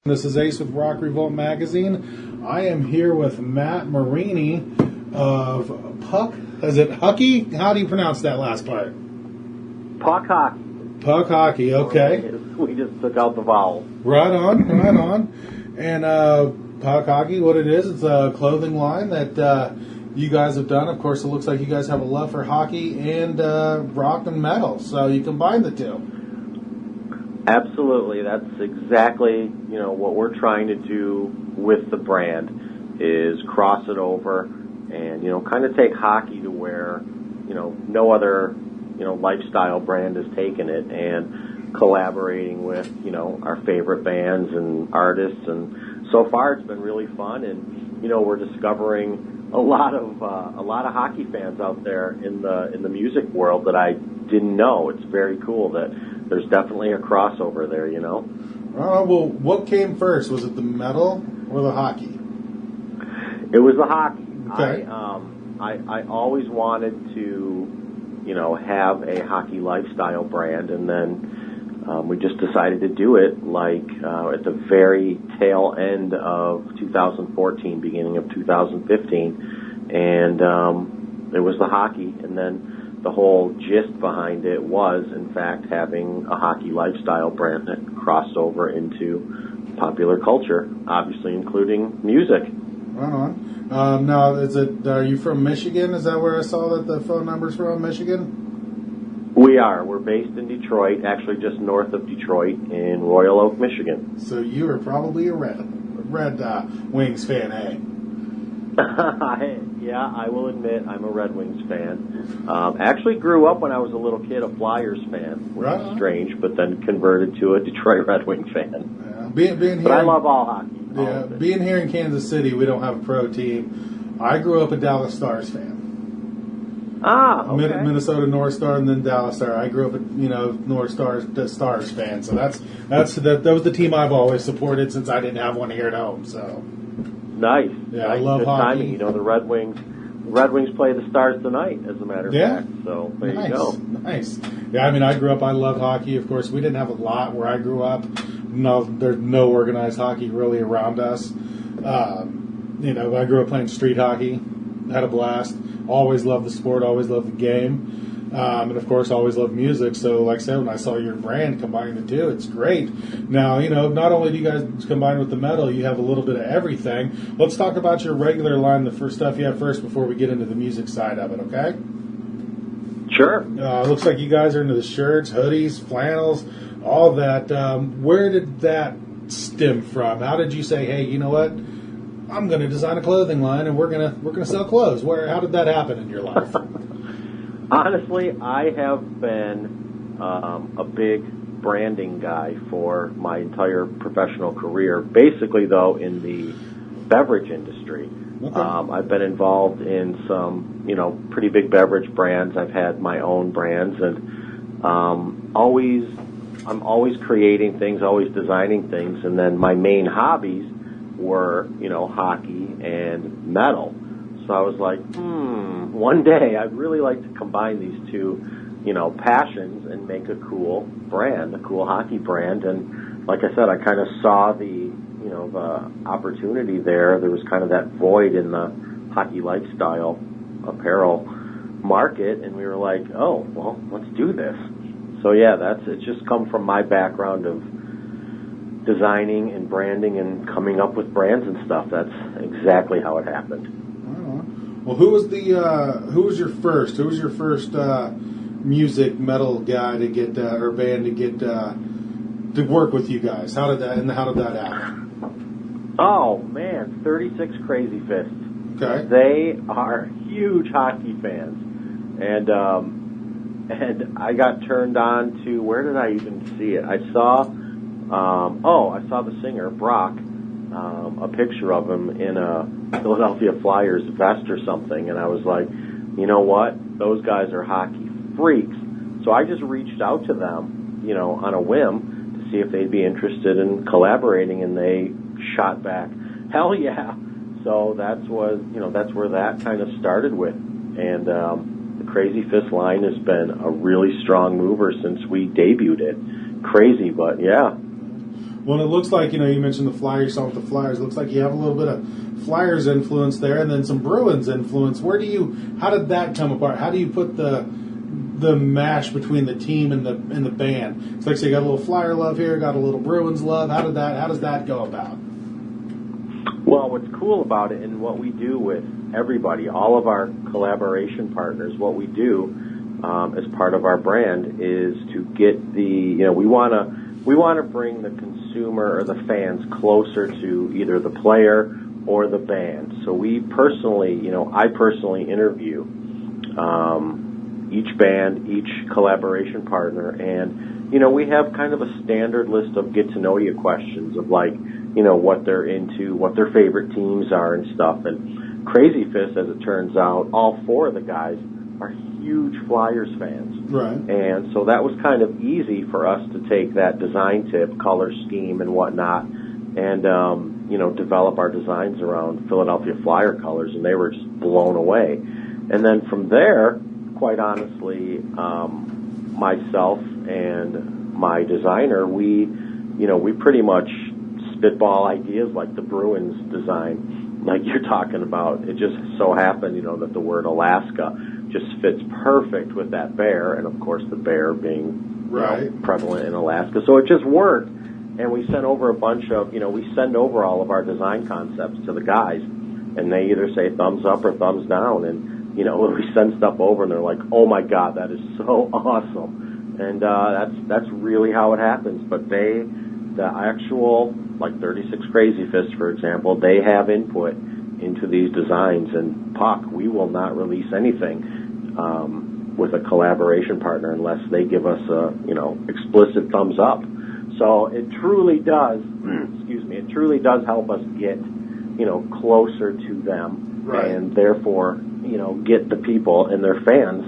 This is Ace with RockRevolt magazine. I am here with Matt Marini of Puck. Is it Hcky? How do you pronounce that last part? Puck Hockey. Puck Hockey, okay. We just took out the vowel. Right on, right on. And Puck Hockey, what it is, it's a clothing line that you guys have done. Of course, it looks like you guys have a love for hockey and rock and metal, so you combine the two. Absolutely. That's exactly, what we're trying to do with the brand is cross it over and, kind of take hockey to where, no other, lifestyle brand has taken it, and collaborating with, our favorite bands and artists. And so far it's been really fun, and, we're discovering a lot of hockey fans out there in the music world that I didn't know. It's very cool that there's definitely a crossover there, Well, what came first? Was it the metal or the hockey? It was the hockey. Okay. I always wanted to, have a hockey lifestyle brand, and then we just decided to do it at the very tail end of 2014, beginning of 2015, and it was the hockey, and then the whole gist behind it was, in fact, having a hockey lifestyle brand that crossed over into popular culture, obviously including music. Right on. Now, are you from Michigan? Is that where I saw that the phone number's from, Michigan? We are. We're based in Detroit, actually just north of Detroit in Royal Oak, Michigan. So you are probably a Red Wings fan, eh? Yeah, I will admit I'm a Red Wings fan. Actually grew up when I was a little kid a Flyers fan, which is strange, but then converted to a Detroit Red Wings fan. Yeah. But I love all hockey. Yeah, being here in Kansas City, we don't have a pro team. I grew up a Dallas Stars fan. Okay. Minnesota North Star and then Dallas Star. I grew up a North Stars fan, so that was the team I've always supported since I didn't have one here at home. So. Nice. Yeah, nice. I love Good hockey. Timing. The Red Wings play the Stars tonight, as a matter of fact. So there you go. Nice. Yeah, I grew up. I love hockey. Of course, we didn't have a lot where I grew up. No, there's no organized hockey really around us. I grew up playing street hockey. Had a blast. Always loved the sport. Always loved the game. And of course, always loved music. So, like I said, when I saw your brand combining the two, it's great. Now, not only do you guys combine with the metal, you have a little bit of everything. Let's talk about your regular line, the first stuff you have first, before we get into the music side of it, okay? Sure. Looks like you guys are into the shirts, hoodies, flannels, all that. Where did that stem from? How did you say, hey, you know what? I'm going to design a clothing line, and we're gonna sell clothes. How did that happen in your life? Honestly, I have been a big branding guy for my entire professional career. Basically, though, in the beverage industry. Okay. I've been involved in some, pretty big beverage brands. I've had my own brands, and I'm always creating things, always designing things. And then my main hobbies were, hockey and metal. So I was like, one day I'd really like to combine these two, passions and make a cool brand, a cool hockey brand. And like I said, I kind of saw the opportunity there. There was kind of that void in the hockey lifestyle apparel market, and we were like, oh, well, let's do this. So yeah, it's just come from my background of designing and branding and coming up with brands and stuff. That's exactly how it happened. Well, who was your first music metal guy to get or band to get to work with you guys? How did that happen? Oh man, 36 Crazy Fists. Okay. They are huge hockey fans, and I got turned on to, where did I even see it? I saw the singer Brock, a picture of him in a Philadelphia Flyers vest or something, and I was like, you know what? Those guys are hockey freaks. So I just reached out to them, on a whim to see if they'd be interested in collaborating, and they shot back, hell yeah. So that's where that kind of started with, and the Crazy Fist line has been a really strong mover since we debuted it. Crazy, but yeah. Well, it looks like, you mentioned the Flyers, you saw with the Flyers. It looks like you have a little bit of Flyers influence there and then some Bruins influence. How did that come apart? How do you put the mash between the team and the band? It's like, so you got a little Flyer love here, got a little Bruins love. How does that go about? Well, what's cool about it and what we do with everybody, all of our collaboration partners, what we do as part of our brand is to get we want to bring the consumer or the fans closer to either the player or the band. So I personally interview each band, each collaboration partner, and we have kind of a standard list of get to know you questions of like, what they're into, what their favorite teams are and stuff. And Crazy Fist, as it turns out, all 4 of the guys are huge Flyers fans. Right. And so that was kind of easy for us to take that design tip, color scheme and whatnot, and, develop our designs around Philadelphia Flyer colors, and they were just blown away. And then from there, quite honestly, myself and my designer, we pretty much spitball ideas like the Bruins design, like you're talking about. It just so happened, that the word Alaska just fits perfect with that bear, and of course the bear being prevalent in Alaska. So it just worked, and we sent over we send over all of our design concepts to the guys, and they either say thumbs up or thumbs down, and we send stuff over, and they're like, oh my God, that is so awesome. And that's really how it happens. But the actual, like 36 Crazy Fists, for example, they have input into these designs, and Puck, we will not release anything with a collaboration partner unless they give us a explicit thumbs up. So it truly does, it truly does help us get closer to them, and therefore get the people and their fans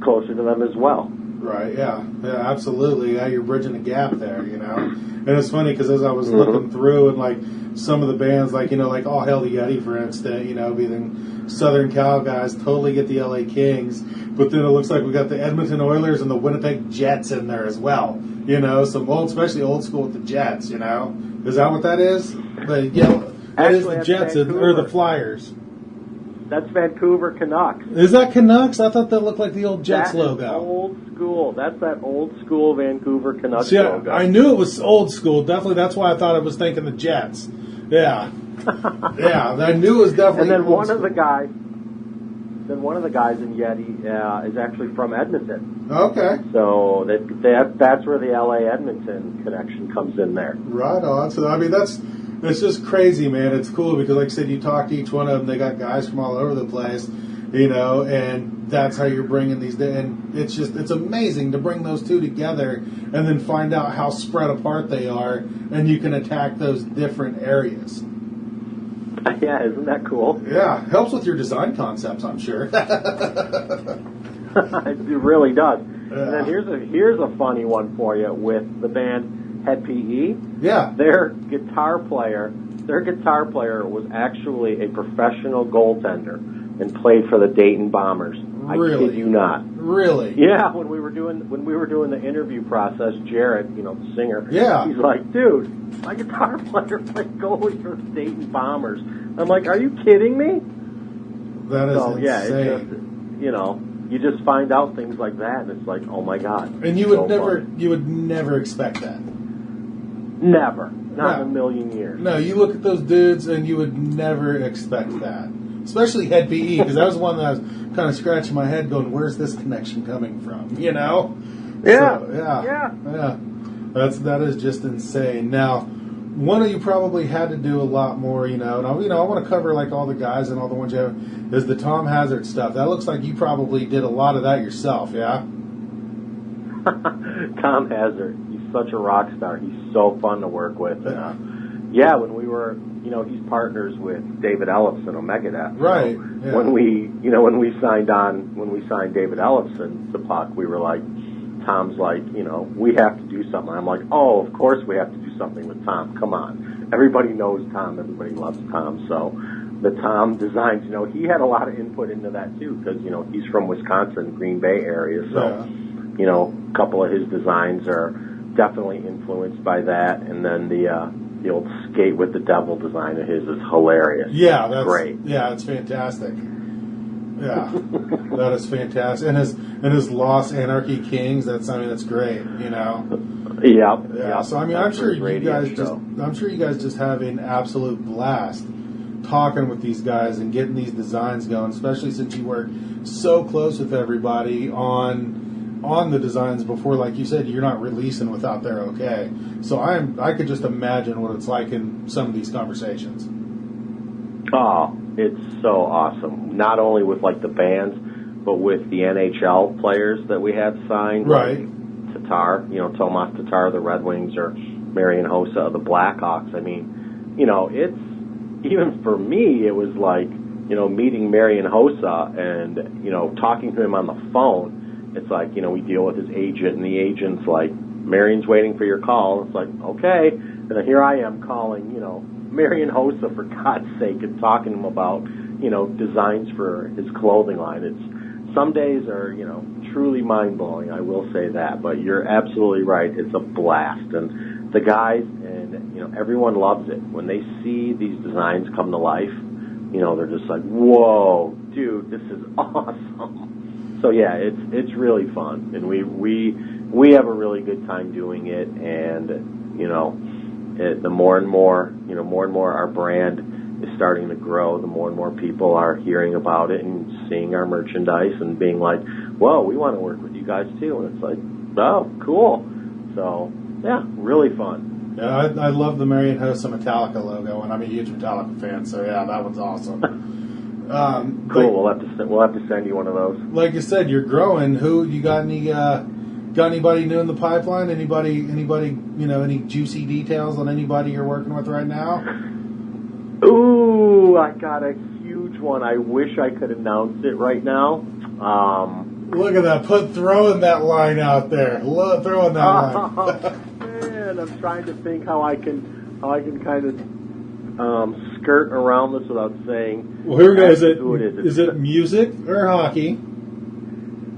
closer to them as well. Right, yeah, absolutely. Yeah, you're bridging a gap there, And it's funny because as I was looking through and like some of the bands, like like All Hail the Yeti, for instance, being Southern Cal guys, totally get the LA Kings, but then it looks like we got the Edmonton Oilers and the Winnipeg Jets in there as well. Some especially old school with the Jets. Is that what that is? The yellow. That is the Jets or the Flyers. That's Vancouver Canucks. Is that Canucks? I thought that looked like the old Jets logo. Old school. That's that old school Vancouver Canucks logo. I knew it was old school. Definitely. That's why I thought I was thinking the Jets. Yeah. Yeah. I knew it was definitely. And then one of the guys in Yeti is actually from Edmonton. Okay. So that's where the LA Edmonton connection comes in there. Right on. So it's just crazy, man. It's cool because, like I said, you talk to each one of them. They got guys from all over the place, and that's how you're bringing these. And it's amazing to bring those two together and then find out how spread apart they are, and you can attack those different areas. Yeah, isn't that cool? Yeah, helps with your design concepts, I'm sure. It really does. Yeah. And then here's a funny one for you with the band Hcky. Yeah. Their guitar player was actually a professional goaltender and played for the Dayton Bombers. Really? I kid you not. Really? Yeah. When we were doing the interview process, Jared, the singer, yeah, he's like, dude, my guitar player played goalie for the Dayton Bombers. I'm like, are you kidding me? That is insane. Yeah, it's just, you just find out things like that, and it's like, oh my God. And you would never expect that. Never. Not in a million years. No, you look at those dudes and you would never expect that. Especially Hcky, because that was one that I was kind of scratching my head going, where's this connection coming from? Yeah. So, yeah. That is just insane. Now, one of you probably had to do a lot more, and I want to cover like all the guys and all the ones you have, is the Tom Hazard stuff. That looks like you probably did a lot of that yourself, yeah? Tom Hazard, he's such a rock star. He's so fun to work with. When we were, he's partners with David Ellefson of Megadeth. Right. Yeah. When we signed David Ellefson to Puck, we were like, Tom's like, we have to do something. I'm like, oh, of course we have to do something with Tom. Come on. Everybody knows Tom. Everybody loves Tom. So the Tom designs, he had a lot of input into that too because, he's from Wisconsin, Green Bay area. So, a couple of his designs are definitely influenced by that. And then the old skate with the devil design of his is hilarious. Yeah, that's great. Yeah, it's fantastic. Yeah, that is fantastic. And his Lost Anarchy Kings. That's great. You know. Yeah. So I mean, I'm sure you guys just have an absolute blast talking with these guys and getting these designs going, especially since you work so close with everybody on the designs before, like you said, you're not releasing without their okay. So I could just imagine what it's like in some of these conversations. Oh, it's so awesome. Not only with like the bands, but with the NHL players that we had signed. Right. Like Tatar, Tomas Tatar of the Red Wings, or Marian Hossa of the Blackhawks. I mean, it's, even for me, it was like, meeting Marian Hossa and, talking to him on the phone. It's like, we deal with his agent, and the agent's like, Marian's waiting for your call. It's like, okay. And then here I am calling, Marian Hossa, for God's sake, and talking to him about, designs for his clothing line. Some days are, truly mind-blowing, I will say that. But you're absolutely right. It's a blast. And the guys and, everyone loves it. When they see these designs come to life, they're just like, whoa, dude, this is awesome. So yeah, it's really fun, and we have a really good time doing it. And the more and more our brand is starting to grow, the more and more people are hearing about it and seeing our merchandise and being like, whoa, we want to work with you guys too. And it's like, oh, cool. So yeah, really fun. Yeah, I love the Marian Hossa Metallica logo, and I'm a huge Metallica fan. So yeah, that one's awesome. Cool. We'll have to send you one of those. Like you said, you're growing. Who you got? Got anybody new in the pipeline? Anybody? Any juicy details on anybody you're working with right now? Ooh, I got a huge one. I wish I could announce it right now. Look at that! Throwing that line out there. Throwing that line. Man, I'm trying to think how I can kind of skirt around this without saying. Well, here we go. Is Is it music or hockey?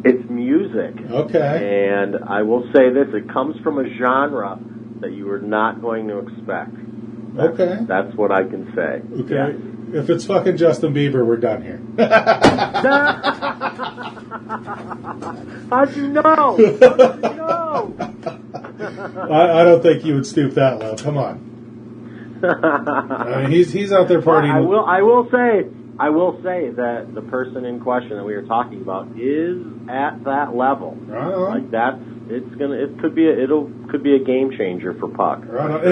It's music. Okay. And I will say this: it comes from a genre that you are not going to expect. That's what I can say. Okay. Yes. If it's fucking Justin Bieber, we're done here. How'd you know? I don't think you would stoop that low. Come on. I mean, he's out there partying. I will say that the person in question that we were talking about is at that level. Right on. Like it could be a game changer for Puck. Right on.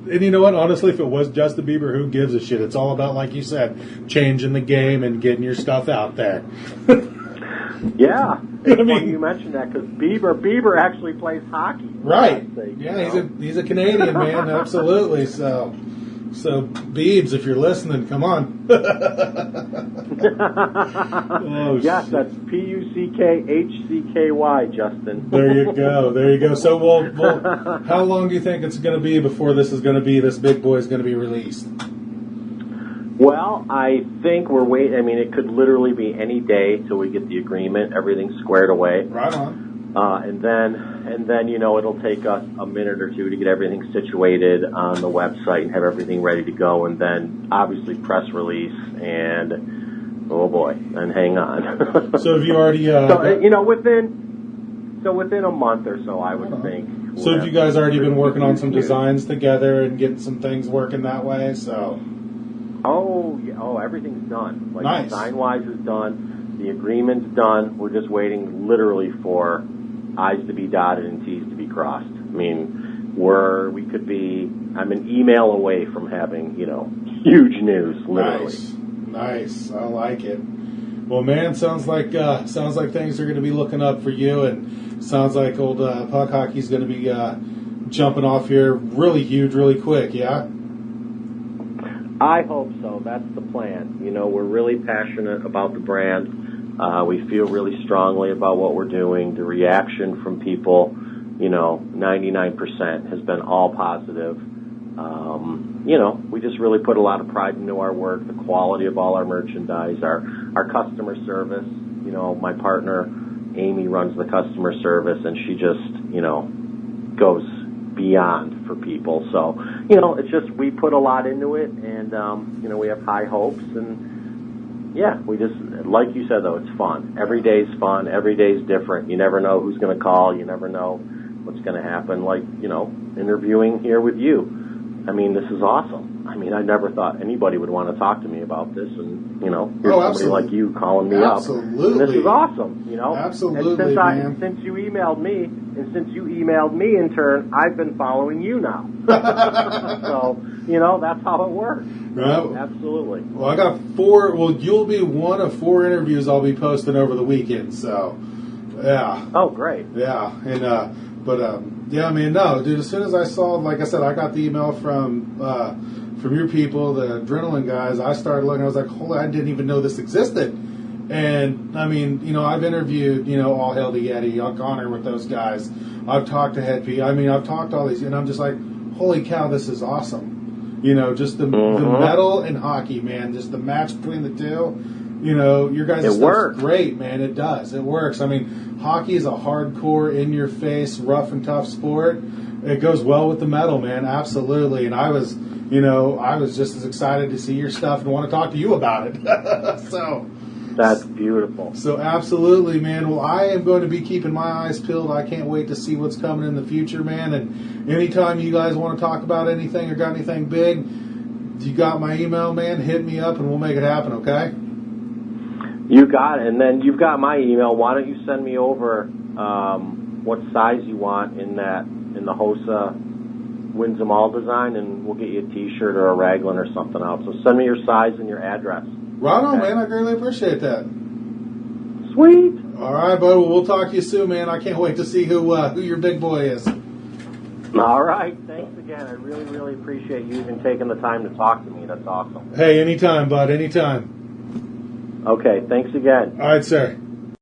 And you know what? Honestly, if it was Justin Bieber, who gives a shit? It's all about, like you said, changing the game and getting your stuff out there. Yeah, it's funny you mentioned that, because Bieber actually plays hockey. Right. He's a Canadian man, absolutely. So Biebs, if you're listening, come on. Yes, that's Puckhcky, Justin. There you go. So we'll how long do you think it's going to be before this big boy is going to be released? Well, I think we're waiting. I mean, it could literally be any day till we get the agreement, everything squared away. Right on. And then it'll take us a minute or two to get everything situated on the website and have everything ready to go, and then obviously press release, and oh boy, and hang on. So have you already? Within a month or so, I would think. So have you guys already been working on some designs together and getting some things working that way? So. Oh, everything's done. Like, nice. Design-wise is done. The agreement's done. We're just waiting literally for I's to be dotted and T's to be crossed. I mean, I'm an email away from having, huge news, literally. Nice. I like it. Well, man, sounds like things are going to be looking up for you, and sounds like old Puck Hockey's going to be jumping off here really huge, really quick, yeah? I hope so. That's the plan. We're really passionate about the brand. We feel really strongly about what we're doing. The reaction from people, 99% has been all positive. We just really put a lot of pride into our work, the quality of all our merchandise, our customer service. My partner, Amy, runs the customer service, and she just, beyond for people. So, you know, it's just, we put a lot into it, and, you know, we have high hopes, and yeah, we just, like you said though, it's fun. Every day's fun. Every day's different. You never know who's going to call. You never know what's going to happen. Like, you know, interviewing here with you. I mean, this is awesome. I mean, I never thought anybody would want to talk to me about this, and, you know, here's somebody like you calling me up. And this is awesome, you know. Absolutely, and since you emailed me, and since you emailed me in turn, I've been following you now. So, you know, that's how it works. Right. Absolutely. Well, I got 4. Well, you'll be one of 4 interviews I'll be posting over the weekend. So, yeah. Oh, great. Yeah, and yeah, I mean, no, dude. As soon as I saw, like I said, I got the email from your people, the Adrenaline guys. I started looking. I was like, holy, I didn't even know this existed. And I mean, you know, I've interviewed, you know, All Hail the Yeti, I've gone there with those guys. I've talked to Hcky. I mean, I've talked to all these, and I'm just like, holy cow, this is awesome. You know, just the metal and hockey, man. Just the match between the two. You know, your guys' stuff's great, man. It does. It works. I mean, hockey is a hardcore, in-your-face, rough and tough sport. It goes well with the metal, man. Absolutely. And I was just as excited to see your stuff and want to talk to you about it. So that's beautiful. So absolutely, man. Well, I am going to be keeping my eyes peeled. I can't wait to see what's coming in the future, man. And anytime you guys want to talk about anything or got anything big, you got my email, man. Hit me up and we'll make it happen, okay? You got it. And then you've got my email. Why don't you send me over what size you want in the HOSA Wins Them All design, and we'll get you a T-shirt or a raglan or something out. So send me your size and your address. Right on, man. I greatly appreciate that. Sweet. All right, bud. Well, we'll talk to you soon, man. I can't wait to see who your big boy is. All right. Thanks again. I really, really appreciate you even taking the time to talk to me. That's awesome. Hey, anytime, bud. Anytime. Okay. Thanks again. All right, sir.